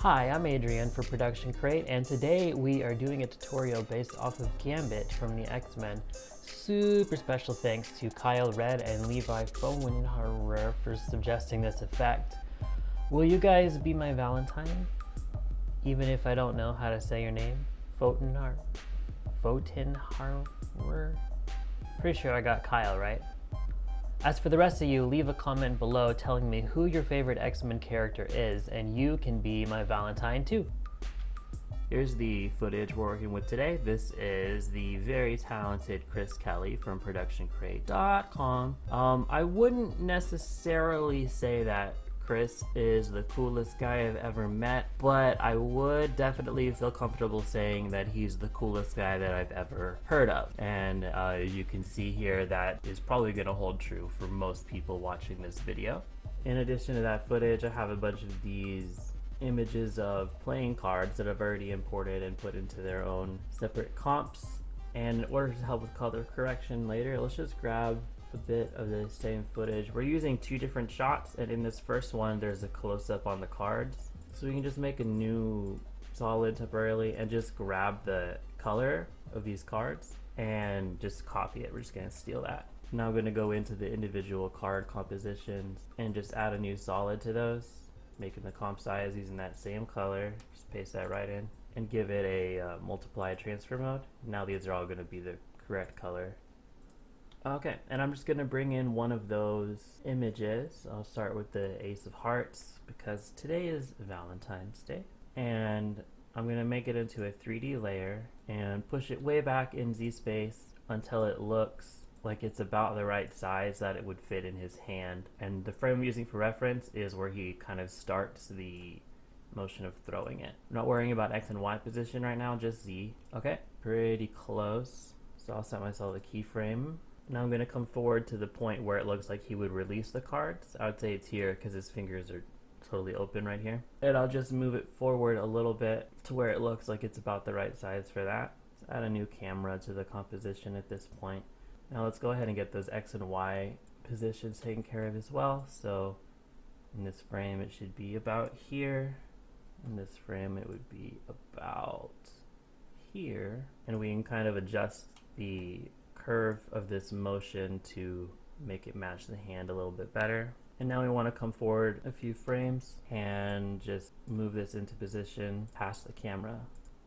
Hi, I'm Adrian for Production Crate, and today we are doing a tutorial based off of Gambit from the X-Men. Super special thanks to Kyle Red and Levi Fowenharer for suggesting this effect. Will you guys be my Valentine? Even if I don't know how to say your name? Fotenharer? Pretty sure I got Kyle right. As for the rest of you, leave a comment below telling me who your favorite X-Men character is, and you can be my Valentine too. Here's the footage we're working with today. This is the very talented Chris Kelly from ProductionCrate.com. I wouldn't necessarily say that Chris is the coolest guy I've ever met, but I would definitely feel comfortable saying that he's the coolest guy that I've ever heard of. And you can see here that is probably going to hold true for most people watching this video. In addition to that footage, I have a bunch of these images of playing cards that I've already imported and put into their own separate comps. And in order to help with color correction later, let's just grab a bit of the same footage. We're using two different shots, and in this first one there's a close-up on the cards, so we can just make a new solid temporarily and just grab the color of these cards and just copy it. We're just going to steal that. Now I'm going to go into the individual card compositions and just add a new solid to those, making the comp size using that same color. Just paste that right in and give it a multiply transfer mode. Now these are all going to be the correct color. Okay, and I'm just going to bring in one of those images. I'll start with the Ace of Hearts because today is Valentine's Day. And I'm going to make it into a 3D layer and push it way back in Z-space until it looks like it's about the right size that it would fit in his hand. And the frame I'm using for reference is where he kind of starts the motion of throwing it. I'm not worrying about X and Y position right now, just Z. Okay, pretty close. So I'll set myself a keyframe. Now I'm going to come forward to the point where it looks like he would release the cards. I would say it's here because his fingers are totally open right here. And I'll just move it forward a little bit to where it looks like it's about the right size for that. Let's add a new camera to the composition at this point. Now let's go ahead and get those X and Y positions taken care of as well. So in this frame it should be about here. In this frame it would be about here. And we can kind of adjust the curve of this motion to make it match the hand a little bit better. And now we want to come forward a few frames and just move this into position past the camera.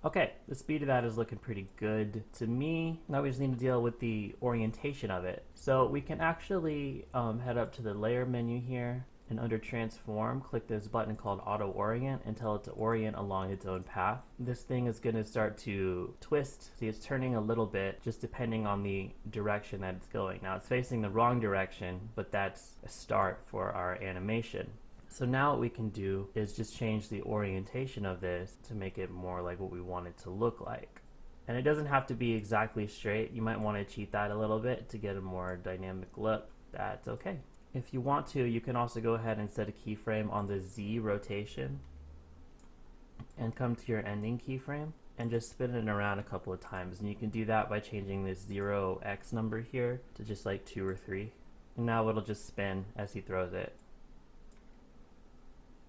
Okay, the speed of that is looking pretty good to me. Now we just need to deal with the orientation of it. So we can actually head up to the layer menu here, and under transform, click this button called auto orient and tell it to orient along its own path. This thing is going to start to twist. See, it's turning a little bit just depending on the direction that it's going. Now it's facing the wrong direction, but that's a start for our animation. So now what we can do is just change the orientation of this to make it more like what we want it to look like. And it doesn't have to be exactly straight. You might want to cheat that a little bit to get a more dynamic look. That's okay. If you want to, you can also go ahead and set a keyframe on the Z rotation and come to your ending keyframe and just spin it around a couple of times. And you can do that by changing this 0x number here to just like 2 or 3. And now it'll just spin as he throws it.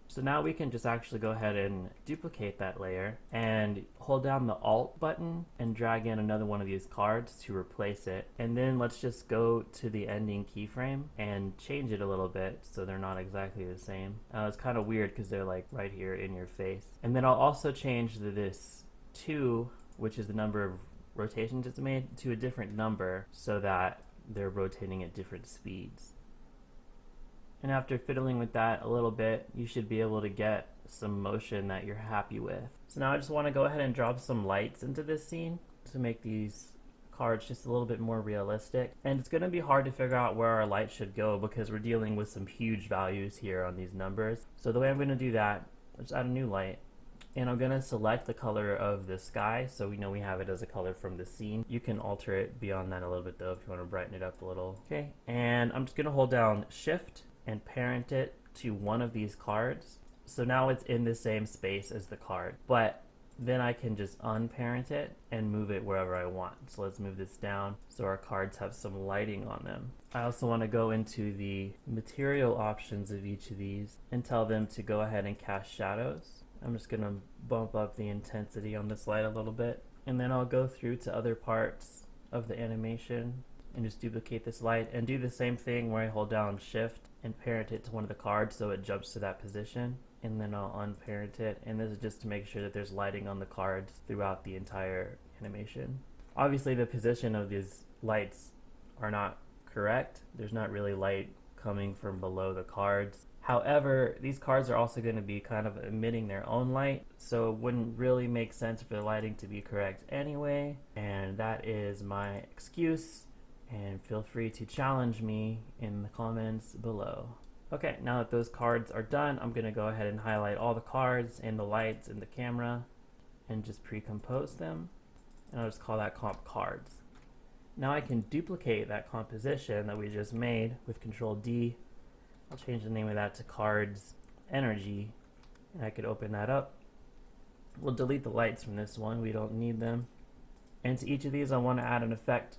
So now we can just actually go ahead and duplicate that layer and hold down the Alt button and drag in another one of these cards to replace it. And then let's just go to the ending keyframe and change it a little bit so they're not exactly the same. It's kind of weird because they're like right here in your face. And then I'll also change this 2, which is the number of rotations it's made, to a different number so that they're rotating at different speeds. And after fiddling with that a little bit, you should be able to get some motion that you're happy with. So now I just want to go ahead and drop some lights into this scene to make these cards just a little bit more realistic. And it's going to be hard to figure out where our light should go because we're dealing with some huge values here on these numbers. So the way I'm going to do that, let's add a new light. And I'm going to select the color of the sky so we know we have it as a color from the scene. You can alter it beyond that a little bit though if you want to brighten it up a little. Okay, and I'm just going to hold down Shift and parent it to one of these cards. So now it's in the same space as the card, but then I can just unparent it and move it wherever I want. So let's move this down so our cards have some lighting on them. I also want to go into the material options of each of these and tell them to go ahead and cast shadows. I'm just gonna bump up the intensity on this light a little bit, and then I'll go through to other parts of the animation and just duplicate this light and do the same thing where I hold down shift and parent it to one of the cards so it jumps to that position, and then I'll unparent it, and this is just to make sure that there's lighting on the cards throughout the entire animation. Obviously the position of these lights are not correct. There's not really light coming from below the cards. However, these cards are also going to be kind of emitting their own light, so it wouldn't really make sense for the lighting to be correct anyway, and that is my excuse, and feel free to challenge me in the comments below. Okay, now that those cards are done, I'm going to go ahead and highlight all the cards and the lights and the camera and just pre-compose them, and I'll just call that comp cards. Now I can duplicate that composition that we just made with Control D. I'll change the name of that to Cards Energy, and I could open that up. We'll delete the lights from this one, we don't need them. And to each of these I want to add an effect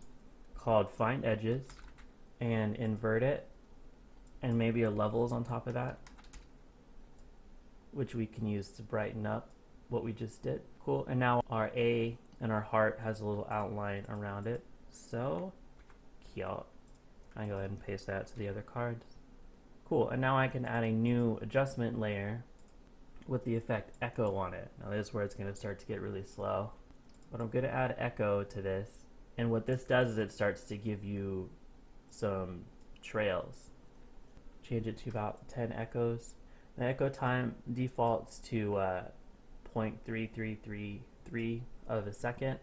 called Find Edges and invert it, and maybe a levels on top of that, which we can use to brighten up what we just did. Cool, and now our A and our heart has a little outline around it. So cute. I can go ahead and paste that to the other cards. Cool, and now I can add a new adjustment layer with the effect echo on it. Now this is where it's going to start to get really slow. But I'm going to add echo to this, and what this does is it starts to give you some trails. Change it to about 10 echoes. The echo time defaults to 0.3333 of a second,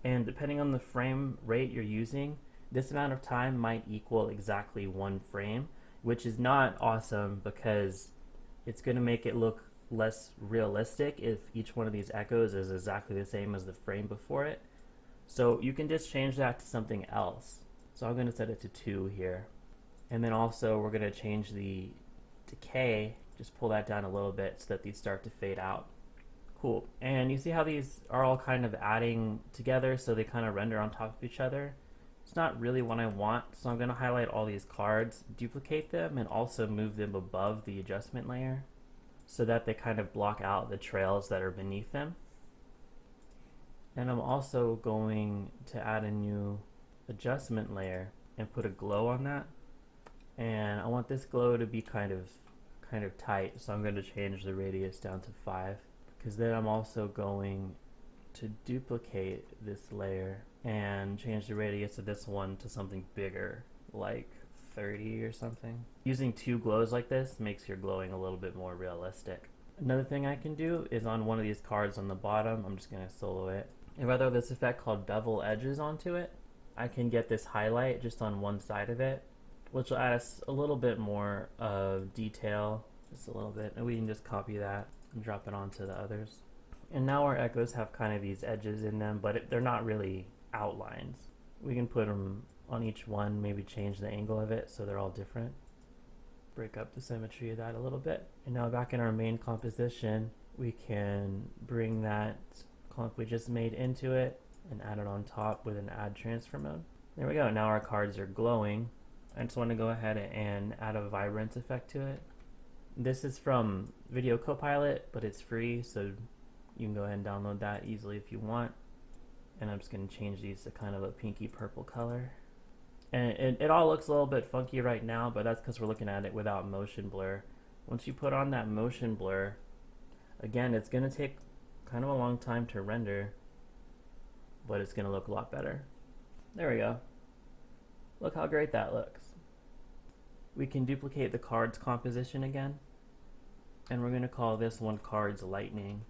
and depending on the frame rate you're using, this amount of time might equal exactly one frame, which is not awesome because it's going to make it look less realistic if each one of these echoes is exactly the same as the frame before it. So you can just change that to something else. So I'm going to set it to 2 here. And then also we're going to change the decay, just pull that down a little bit so that these start to fade out. Cool. And you see how these are all kind of adding together so they kind of render on top of each other? It's not really what I want, so I'm going to highlight all these cards, duplicate them, and also move them above the adjustment layer so that they kind of block out the trails that are beneath them. And I'm also going to add a new adjustment layer and put a glow on that. And I want this glow to be kind of tight, so I'm going to change the radius down to 5, because then I'm also going to duplicate this layer and change the radius of this one to something bigger, like 30 or something. Using 2 glows like this makes your glowing a little bit more realistic. Another thing I can do is on one of these cards on the bottom, I'm just going to solo it. If I throw this effect called Bevel Edges onto it, I can get this highlight just on one side of it, which will add us a little bit more of detail, just a little bit, and we can just copy that and drop it onto the others. And now our echoes have kind of these edges in them, but they're not really outlines. We can put them on each one, maybe change the angle of it so they're all different. Break up the symmetry of that a little bit. And now back in our main composition, we can bring that comp we just made into it and add it on top with an add transfer mode. There we go, now our cards are glowing. I just want to go ahead and add a vibrance effect to it. This is from Video Copilot, but it's free, so you can go ahead and download that easily if you want. And I'm just going to change these to kind of a pinky purple color. And it all looks a little bit funky right now, but that's because we're looking at it without motion blur. Once you put on that motion blur, again, it's going to take kind of a long time to render, but it's going to look a lot better. There we go. Look how great that looks. We can duplicate the cards composition again, and we're going to call this one Cards Lightning,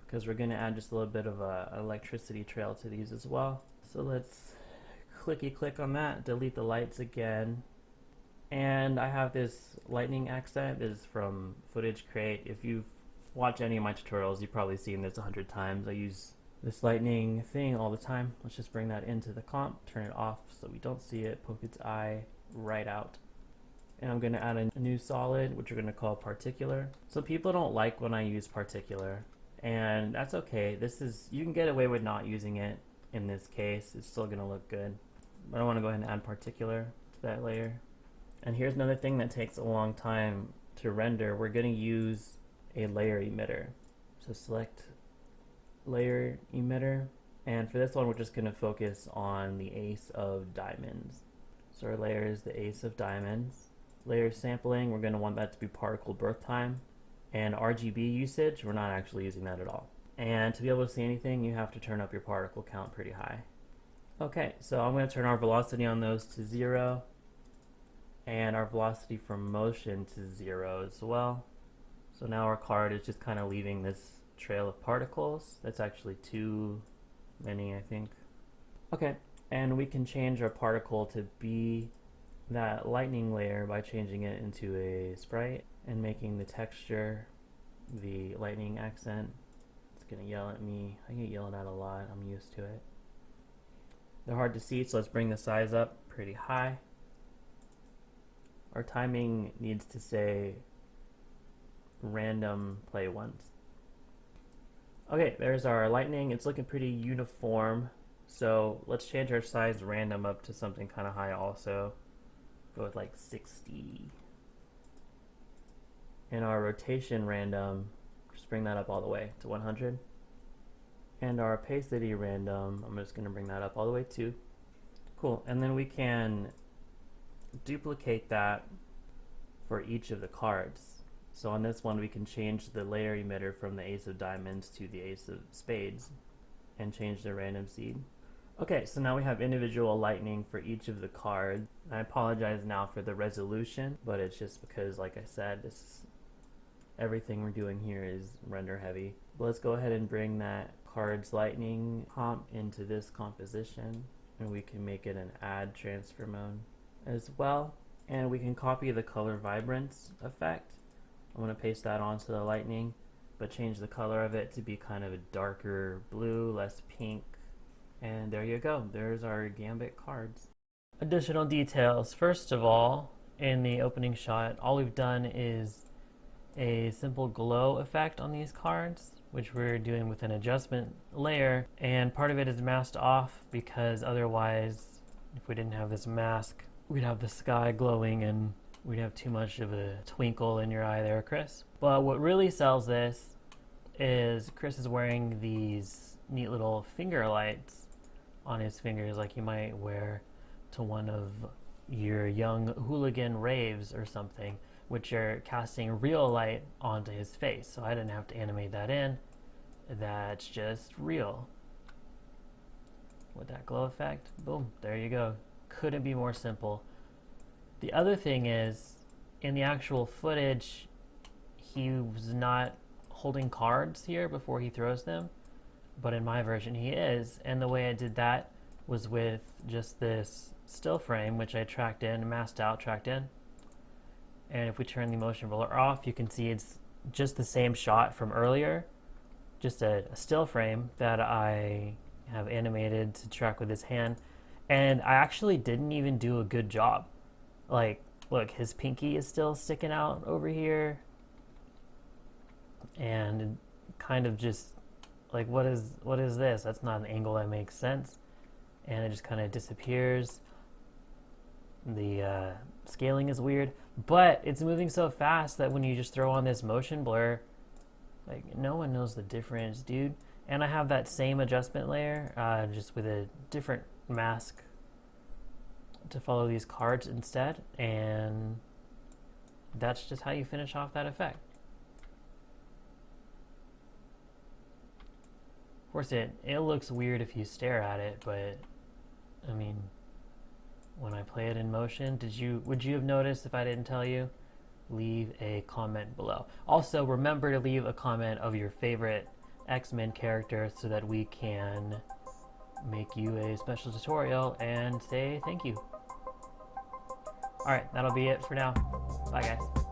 because we're going to add just a little bit of an electricity trail to these as well. So let's clicky click on that, delete the lights again, and I have this lightning accent. This is from Footage Crate. If you've watched any of my tutorials, you've probably seen this 100 times. I use this lightning thing all the time. Let's just bring that into the comp, turn it off so we don't see it, poke its eye right out. And I'm going to add a new solid, which we're going to call particular. So people don't like when I use particular, and that's okay. You can get away with not using it in this case. It's still going to look good. But I want to go ahead and add particular to that layer. And here's another thing that takes a long time to render. We're going to use a layer emitter. So select layer emitter, and for this one we're just going to focus on the ace of diamonds. So our layer is the ace of diamonds. Layer sampling, we're going to want that to be particle birth time, and RGB usage, we're not actually using that at all. And to be able to see anything, you have to turn up your particle count pretty high. Okay, so I'm going to turn our velocity on those to 0, and our velocity from motion to 0 as well. So now our card is just kind of leaving this trail of particles. That's actually too many, I think. Okay, and we can change our particle to be that lightning layer by changing it into a sprite and making the texture the lightning accent. It's gonna yell at me. I get yelled at a lot, I'm used to it. They're hard to see, so let's bring the size up pretty high. Our timing needs to say random play once. Okay, there's our lightning. It's looking pretty uniform. So let's change our size random up to something kind of high also. Go with like 60. And our rotation random, just bring that up all the way to 100. And our opacity random, I'm just going to bring that up all the way to. Cool, and then we can duplicate that for each of the cards. So on this one we can change the layer emitter from the ace of diamonds to the ace of spades and change the random seed. Okay, so now we have individual lightning for each of the cards. I apologize now for the resolution, but it's just because, like I said, everything we're doing here is render heavy. Let's go ahead and bring that card's lightning comp into this composition, and we can make it an add transfer mode as well. And we can copy the color vibrance effect. I'm going to paste that onto the lightning, but change the color of it to be kind of a darker blue, less pink. And there you go. There's our Gambit cards. Additional details. First of all, in the opening shot, all we've done is a simple glow effect on these cards, which we're doing with an adjustment layer. And part of it is masked off because otherwise, if we didn't have this mask, we'd have the sky glowing and we'd have too much of a twinkle in your eye there, Chris. But what really sells this is Chris is wearing these neat little finger lights on his fingers like you might wear to one of your young hooligan raves or something, which are casting real light onto his face. So I didn't have to animate that in. That's just real. With that glow effect, boom, there you go. Couldn't be more simple. The other thing is, in the actual footage, he was not holding cards here before he throws them, but in my version he is. And the way I did that was with just this still frame, which I tracked in, masked out, tracked in. And if we turn the motion blur off, you can see it's just the same shot from earlier, just a still frame that I have animated to track with his hand. And I actually didn't even do a good job. Like, look, his pinky is still sticking out over here. And kind of just, like, what is this? That's not an angle that makes sense. And it just kind of disappears. The scaling is weird. But it's moving so fast that when you just throw on this motion blur, like, no one knows the difference, dude. And I have that same adjustment layer, just with a different mask to follow these cards instead, and that's just how you finish off that effect. Of course it looks weird if you stare at it, but I mean, when I play it in motion, would you have noticed if I didn't tell you? Leave a comment below. Also, remember to leave a comment of your favorite X-Men character so that we can make you a special tutorial and say thank you. Alright, that'll be it for now. Bye guys.